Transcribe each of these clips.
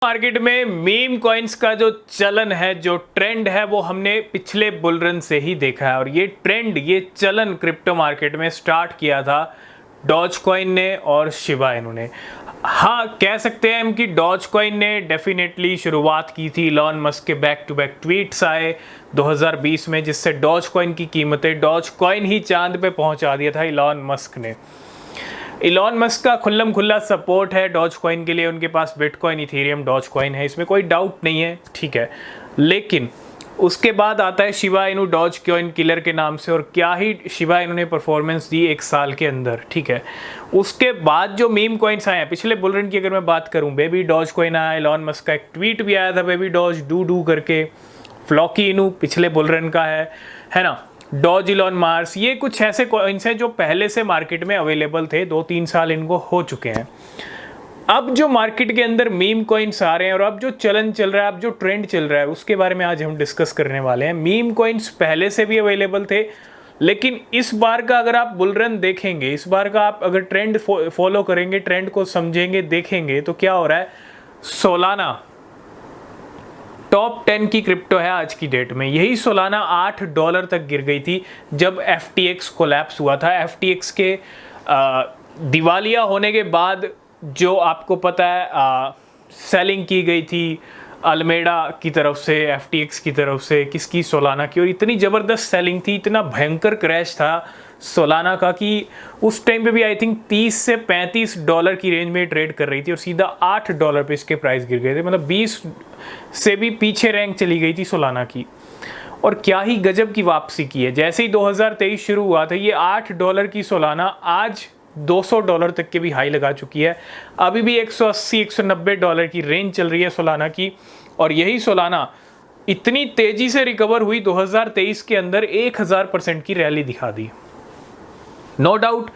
Market में meme coins का जो चलन है, जो ट्रेंड है, वो हमने पिछले बुल रन से ही देखा है। और ये ट्रेंड, ये चलन क्रिप्टो मार्केट में स्टार्ट किया था डॉज कॉइन ने और शिबा इनू ने। हाँ, कह सकते हैं हम कि डॉज कॉइन ने डेफिनेटली शुरुआत की थी। इलॉन मस्क के बैक टू बैक ट्वीट्स आए 2020 में, जिससे डॉज कॉइन की कीमतें, डॉज कॉइन ही चांद पे पहुंचा दिया था इलॉन मस्क ने। इलॉन मस्क का खुल्लम खुल्ला सपोर्ट है डॉज कॉइन के लिए। उनके पास बिटकॉइन, इथेरियम, डॉज कॉइन है, इसमें कोई डाउट नहीं है, ठीक है। लेकिन उसके बाद आता है Shiba Inu, doge coin killer के नाम से। और क्या ही शिबा इनू ने परफॉर्मेंस दी एक साल के अंदर, ठीक है। उसके बाद जो मीम कॉइन्स आए हैं पिछले बुल रन की अगर मैं बात करूं, बेबी डॉज कॉइन आया, इलॉन मस्क का एक ट्वीट भी आया था बेबी डॉज डू करके। फ्लॉकी इनू पिछले बुल रन का है ना। डॉज इलॉन मार्स, ये कुछ ऐसे कॉइन्स हैं जो पहले से मार्केट में अवेलेबल थे, 2-3 साल इनको हो चुके हैं। अब जो मार्केट के अंदर मीम कॉइन्स आ रहे हैं और अब जो चलन चल रहा है, अब जो ट्रेंड चल रहा है, उसके बारे में आज हम डिस्कस करने वाले हैं। मीम कॉइन्स पहले से भी अवेलेबल थे, लेकिन इस बार का अगर आप बुल रन देखेंगे, इस बार का आप अगर ट्रेंड फॉलो करेंगे, ट्रेंड को समझेंगे, देखेंगे, तो क्या हो रहा है, सोलाना टॉप 10 की क्रिप्टो है आज की डेट में। यही सोलाना $8 तक गिर गई थी जब FTX कोलैप्स हुआ था। FTX के दिवालिया होने के बाद जो आपको पता है सेलिंग की गई थी अल्मेडा की तरफ से, FTX की तरफ से, किसकी, सोलाना की। और इतनी ज़बरदस्त सेलिंग थी, इतना भयंकर क्रैश था सोलाना का कि उस टाइम पे भी आई थिंक $30 से $35 की रेंज में ट्रेड कर रही थी और सीधा $8 पे इसके प्राइस गिर गए थे। मतलब 20 से भी पीछे रैंक चली गई थी सोलाना की। और क्या ही गजब की वापसी की है। जैसे ही 2023 शुरू हुआ था, ये $8 की सोलाना आज $200 तक के भी हाई लगा चुकी है। अभी भी $180-190 की रेंज चल रही है सोलाना की। और यही सोलाना इतनी तेजी से रिकवर हुई 2023 के अंदर, 1000% की रैली दिखा दी। नो डाउट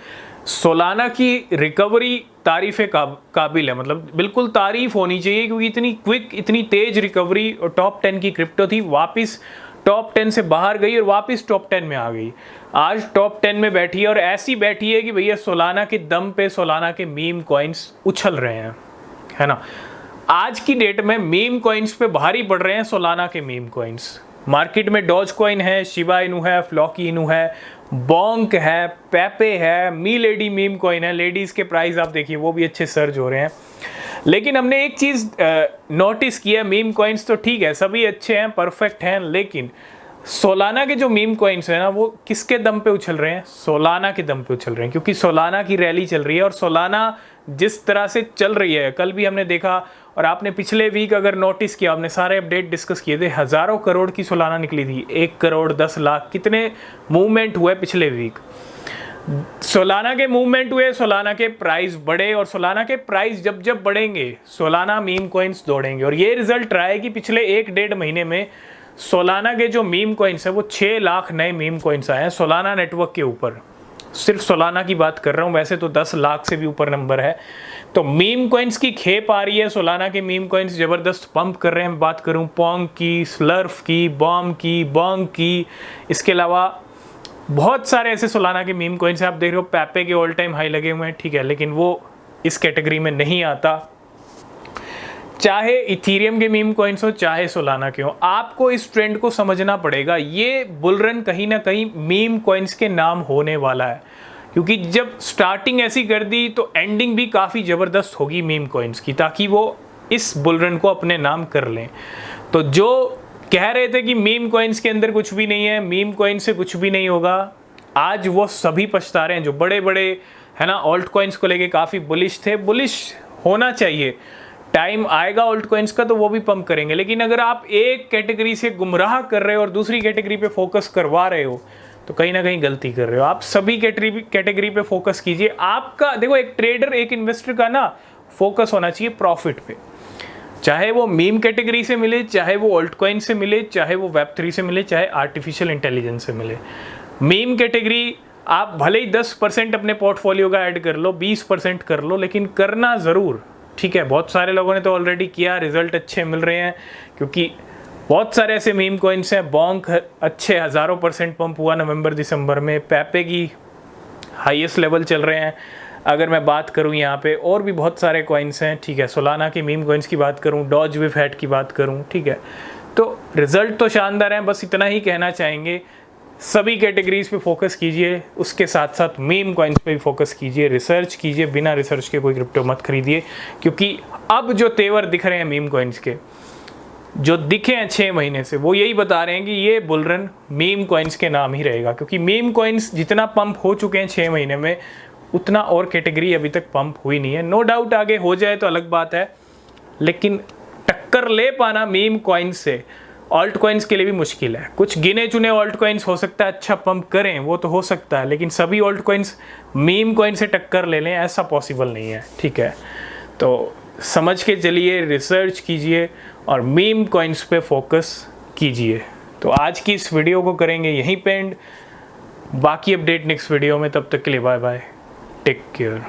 सोलाना की रिकवरी तारीफ़ काबिल है, मतलब बिल्कुल तारीफ होनी चाहिए, क्योंकि इतनी क्विक, इतनी तेज रिकवरी। और टॉप 10 की क्रिप्टो थी, वापस टॉप 10 से बाहर गई और वापस टॉप 10 में आ गई। आज टॉप 10 में बैठी है और ऐसी बैठी है कि भैया सोलाना के दम पे सोलाना के मीम कॉइन्स उछल रहे हैं, है ना। आज की डेट में मीम कॉइन्स पे भारी पड़ रहे हैं सोलाना के मीम कॉइन्स। मार्केट में डॉज कॉइन है, शिबा इनू है, फ्लॉकी इनू है, बॉन्क है, पेपे है, मी लेडी मीम कॉइन है। लेडीज़ के प्राइस आप देखिए वो भी अच्छे सर्ज हो रहे हैं। लेकिन हमने एक चीज़ नोटिस किया, मीम कॉइन्स तो ठीक है, सभी अच्छे हैं, परफेक्ट हैं, लेकिन सोलाना के जो मीम कॉइन्स हैं ना, वो किसके दम पे उछल रहे हैं, सोलाना के दम पे उछल रहे हैं। क्योंकि सोलाना की रैली चल रही है और सोलाना जिस तरह से चल रही है, कल भी हमने देखा और आपने पिछले वीक अगर नोटिस किया, हमने सारे अपडेट डिस्कस किए थे, हज़ारों करोड़ की सोलाना निकली थी, 1 करोड़ 10 लाख, कितने मूवमेंट हुए पिछले वीक। सोलाना के मूवमेंट हुए, सोलाना के प्राइस बढ़े, और सोलाना के प्राइस जब जब बढ़ेंगे सोलाना मीम कॉइन्स दौड़ेंगे। और ये रिजल्ट रहा है कि पिछले 1-1.5 महीने में सोलाना के जो मीम कॉइन्स है, वो 6 लाख नए मीम कॉइन्स आए हैं सोलाना नेटवर्क के ऊपर। सिर्फ सोलाना की बात कर रहा हूँ, वैसे तो 10 लाख से भी ऊपर नंबर है। तो मीम कॉइन्स की खेप आ रही है, सोलाना के मीम कॉइन्स ज़बरदस्त पंप कर रहे हैं। बात करूँ पोंग की, स्लर्फ की, बॉम्ब की, बॉन्ग की, इसके अलावा बहुत सारे ऐसे सोलाना के मीम कॉइन्स हैं। आप देख रहे हो पेपे के ऑल टाइम हाई लगे हुए हैं, ठीक है, लेकिन वो इस कैटेगरी में नहीं आता। चाहे इथेरियम के मीम कॉइन्स हो, चाहे सोलाना के हो, आपको इस ट्रेंड को समझना पड़ेगा। ये बुल रन कहीं ना कहीं मीम कॉइन्स के नाम होने वाला है, क्योंकि जब स्टार्टिंग ऐसी कर दी तो एंडिंग भी काफ़ी ज़बरदस्त होगी मीम कॉइन्स की, ताकि वो इस बुल रन को अपने नाम कर लें। तो जो कह रहे थे कि मीम कॉइन्स के अंदर कुछ भी नहीं है, मीम कॉइन से कुछ भी नहीं होगा, आज वो सभी पछता रहे हैं। जो बड़े बड़े है ना ऑल्ट कॉइन्स को लेके काफ़ी बुलिश थे, बुलिश होना चाहिए, टाइम आएगा ऑल्ट कॉइन्स का तो वो भी पंप करेंगे। लेकिन अगर आप एक कैटेगरी से गुमराह कर रहे हो और दूसरी कैटेगरी पे फोकस करवा रहे हो, तो कहीं ना कहीं गलती कर रहे हो। आप सभी कैटेगरी पे फोकस कीजिए। आपका देखो, एक ट्रेडर, एक इन्वेस्टर का ना फोकस होना चाहिए प्रॉफिट पे, चाहे वो मीम कैटेगरी से मिले, चाहे वो ऑल्ट कॉइन से मिले, चाहे वो वेब3 से मिले, चाहे आर्टिफिशियल इंटेलिजेंस से मिले। मीम कैटेगरी आप भले ही 10% अपने पोर्टफोलियो का ऐड कर लो, 20% कर लो, लेकिन करना ज़रूर, ठीक है। बहुत सारे लोगों ने तो ऑलरेडी किया, रिजल्ट अच्छे मिल रहे हैं, क्योंकि बहुत सारे ऐसे मीम कॉइन्स हैं। बॉन्क अच्छे हज़ारों % पंप हुआ नवंबर दिसंबर में, पेपे की हाईएस्ट लेवल चल रहे हैं। अगर मैं बात करूं यहाँ पे और भी बहुत सारे कॉइन्स हैं, ठीक है। सोलाना के मीम कॉइन्स की बात करूं, डॉज विफ हैट की बात करूं, ठीक है। तो रिज़ल्ट तो शानदार हैं, बस इतना ही कहना चाहेंगे। सभी कैटेगरीज पे फोकस कीजिए, उसके साथ साथ मीम कॉइन्स पे भी फोकस कीजिए, रिसर्च कीजिए, बिना रिसर्च के कोई क्रिप्टो मत खरीदिए, क्योंकि अब जो तेवर दिख रहे हैं मीम कॉइन्स के, जो दिखे हैं 6 महीने से, वो यही बता रहे हैं कि ये बुल रन मीम कॉइन्स के नाम ही रहेगा, क्योंकि मीम कॉइन्स जितना पंप हो चुके हैं 6 महीने में, उतना और कैटेगरी अभी तक पंप हुई नहीं है। नो डाउट आगे हो जाए तो अलग बात है, लेकिन टक्कर ले पाना मीम कॉइन्स से ऑल्ट कॉइन्स के लिए भी मुश्किल है। कुछ गिने चुने ऑल्ट कॉइन्स हो सकता है अच्छा पंप करें, वो तो हो सकता है, लेकिन सभी ऑल्ट कॉइन्स मीम कॉइन से टक्कर ले लें ऐसा पॉसिबल नहीं है, ठीक है। तो समझ के चलिए, रिसर्च कीजिए और मीम कॉइन्स पे फोकस कीजिए। तो आज की इस वीडियो को करेंगे यहीं पे एंड, बाकी अपडेट नेक्स्ट वीडियो में। तब तक के लिए बाय बाय, टेक केयर।